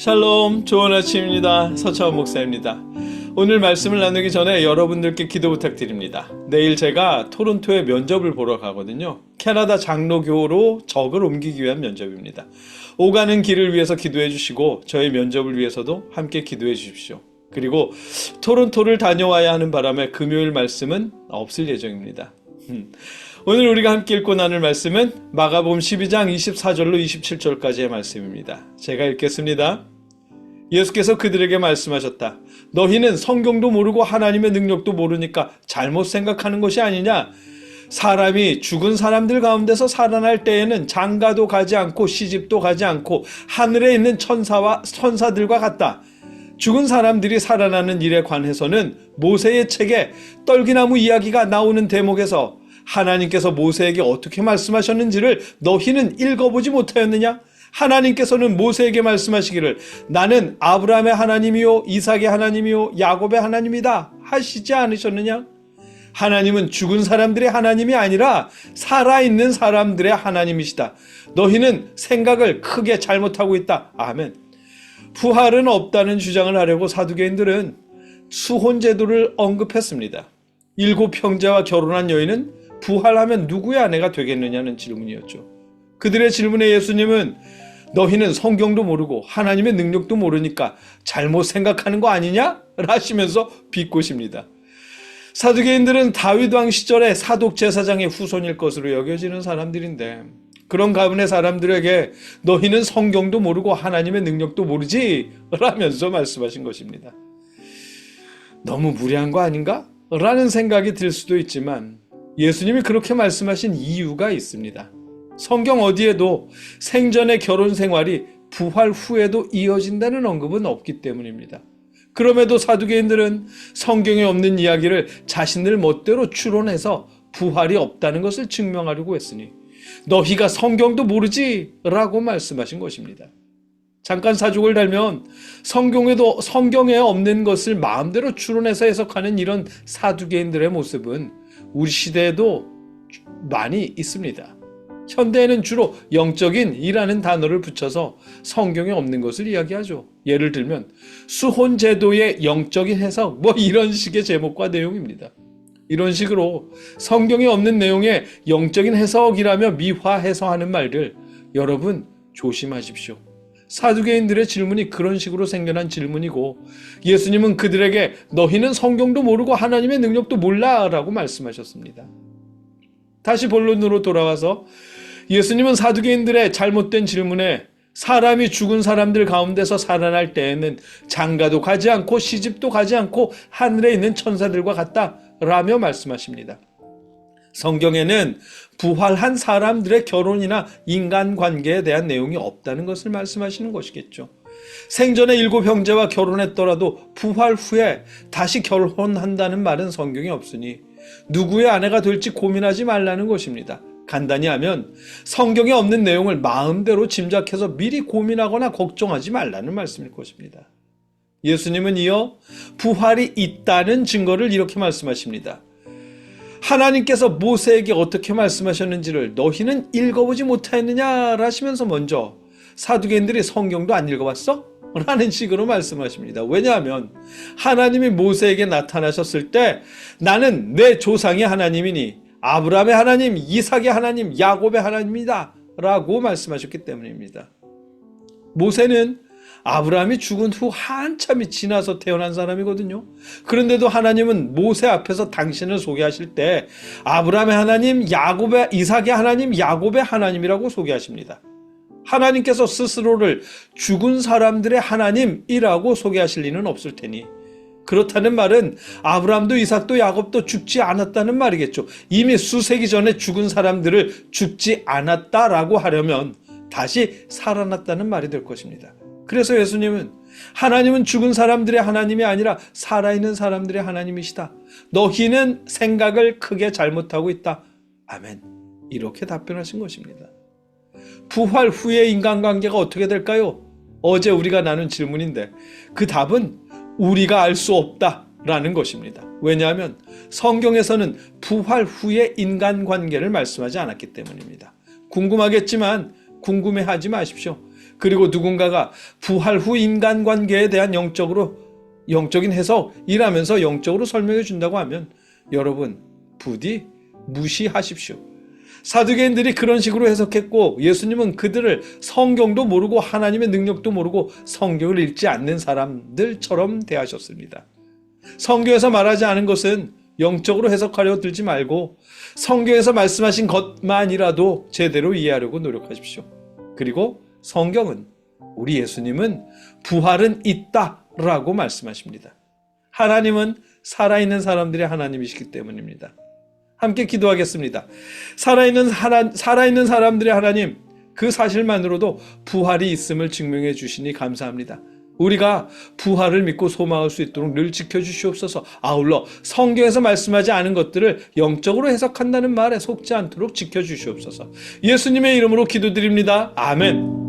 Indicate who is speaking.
Speaker 1: 샬롬, 좋은 아침입니다. 서차원 목사입니다. 오늘 말씀을 나누기 전에 여러분들께 기도 부탁드립니다. 내일 제가 토론토에 면접을 보러 가거든요. 캐나다 장로교로 적을 옮기기 위한 면접입니다. 오가는 길을 위해서 기도해 주시고 저의 면접을 위해서도 함께 기도해 주십시오. 그리고 토론토를 다녀와야 하는 바람에 금요일 말씀은 없을 예정입니다. 오늘 우리가 함께 읽고 나눌 말씀은 마가복음 12장 24절로 27절까지의 말씀입니다. 제가 읽겠습니다. 예수께서 그들에게 말씀하셨다. 너희는 성경도 모르고 하나님의 능력도 모르니까 잘못 생각하는 것이 아니냐? 사람이 죽은 사람들 가운데서 살아날 때에는 장가도 가지 않고 시집도 가지 않고 하늘에 있는 천사들과 같다. 죽은 사람들이 살아나는 일에 관해서는 모세의 책에 떨기나무 이야기가 나오는 대목에서 하나님께서 모세에게 어떻게 말씀하셨는지를 너희는 읽어보지 못하였느냐? 하나님께서는 모세에게 말씀하시기를 나는 아브라함의 하나님이요 이삭의 하나님이요 야곱의 하나님이다 하시지 않으셨느냐? 하나님은 죽은 사람들의 하나님이 아니라 살아있는 사람들의 하나님이시다. 너희는 생각을 크게 잘못하고 있다. 아멘. 부활은 없다는 주장을 하려고 사두개인들은 수혼제도를 언급했습니다. 7 형제와 결혼한 여인은 부활하면 누구의 아내가 되겠느냐는 질문이었죠. 그들의 질문에 예수님은 너희는 성경도 모르고 하나님의 능력도 모르니까 잘못 생각하는 거 아니냐? 라시면서 비꼬십니다. 사두개인들은 다윗 왕 시절의 사독 제사장의 후손일 것으로 여겨지는 사람들인데 그런 가문의 사람들에게 너희는 성경도 모르고 하나님의 능력도 모르지? 라면서 말씀하신 것입니다. 너무 무리한 거 아닌가? 라는 생각이 들 수도 있지만 예수님이 그렇게 말씀하신 이유가 있습니다. 성경 어디에도 생전의 결혼 생활이 부활 후에도 이어진다는 언급은 없기 때문입니다. 그럼에도 사두개인들은 성경에 없는 이야기를 자신들 멋대로 추론해서 부활이 없다는 것을 증명하려고 했으니 너희가 성경도 모르지? 라고 말씀하신 것입니다. 잠깐 사족을 달면 성경에 없는 것을 마음대로 추론해서 해석하는 이런 사두개인들의 모습은 우리 시대에도 많이 있습니다. 현대에는 주로 영적인 이라는 단어를 붙여서 성경에 없는 것을 이야기하죠. 예를 들면 수혼제도의 영적인 해석 이런 식의 제목과 내용입니다. 이런 식으로 성경에 없는 내용의 영적인 해석이라며 미화해서하는 말들 여러분 조심하십시오. 사두개인들의 질문이 그런 식으로 생겨난 질문이고 예수님은 그들에게 너희는 성경도 모르고 하나님의 능력도 몰라 라고 말씀하셨습니다. 다시 본론으로 돌아와서 예수님은 사두개인들의 잘못된 질문에 사람이 죽은 사람들 가운데서 살아날 때에는 장가도 가지 않고 시집도 가지 않고 하늘에 있는 천사들과 같다 라며 말씀하십니다. 성경에는 부활한 사람들의 결혼이나 인간관계에 대한 내용이 없다는 것을 말씀하시는 것이겠죠. 생전에 7 형제와 결혼했더라도 부활 후에 다시 결혼한다는 말은 성경에 없으니 누구의 아내가 될지 고민하지 말라는 것입니다. 간단히 하면 성경에 없는 내용을 마음대로 짐작해서 미리 고민하거나 걱정하지 말라는 말씀일 것입니다. 예수님은 이어 부활이 있다는 증거를 이렇게 말씀하십니다. 하나님께서 모세에게 어떻게 말씀하셨는지를 너희는 읽어보지 못하였느냐 하시면서 먼저 사두개인들이 성경도 안 읽어봤어? 라는 식으로 말씀하십니다. 왜냐하면 하나님이 모세에게 나타나셨을 때 나는 내 조상의 하나님이니 아브라함의 하나님, 이삭의 하나님, 야곱의 하나님이다 라고 말씀하셨기 때문입니다. 모세는 아브라함이 죽은 후 한참이 지나서 태어난 사람이거든요. 그런데도 하나님은 모세 앞에서 당신을 소개하실 때 아브라함의 하나님, 이삭의 하나님, 야곱의 하나님이라고 소개하십니다. 하나님께서 스스로를 죽은 사람들의 하나님이라고 소개하실 리는 없을 테니 그렇다는 말은 아브라함도 이삭도 야곱도 죽지 않았다는 말이겠죠. 이미 수세기 전에 죽은 사람들을 죽지 않았다라고 하려면 다시 살아났다는 말이 될 것입니다. 그래서 예수님은 하나님은 죽은 사람들의 하나님이 아니라 살아있는 사람들의 하나님이시다. 너희는 생각을 크게 잘못하고 있다. 아멘. 이렇게 답변하신 것입니다. 부활 후의 인간관계가 어떻게 될까요? 어제 우리가 나눈 질문인데 그 답은 우리가 알 수 없다라는 것입니다. 왜냐하면 성경에서는 부활 후의 인간관계를 말씀하지 않았기 때문입니다. 궁금하겠지만 궁금해하지 마십시오. 그리고 누군가가 부활 후 인간관계에 대한 영적인 해석이라면서 영적으로 설명해 준다고 하면 여러분 부디 무시하십시오. 사두개인들이 그런 식으로 해석했고 예수님은 그들을 성경도 모르고 하나님의 능력도 모르고 성경을 읽지 않는 사람들처럼 대하셨습니다. 성경에서 말하지 않은 것은 영적으로 해석하려 들지 말고 성경에서 말씀하신 것만이라도 제대로 이해하려고 노력하십시오. 그리고 성경은 우리 예수님은 부활은 있다라고 말씀하십니다. 하나님은 살아있는 사람들의 하나님이시기 때문입니다. 함께 기도하겠습니다. 살아있는 사람들의 하나님, 그 사실만으로도 부활이 있음을 증명해 주시니 감사합니다. 우리가 부활을 믿고 소망할 수 있도록 늘 지켜주시옵소서. 아울러 성경에서 말씀하지 않은 것들을 영적으로 해석한다는 말에 속지 않도록 지켜주시옵소서. 예수님의 이름으로 기도드립니다. 아멘.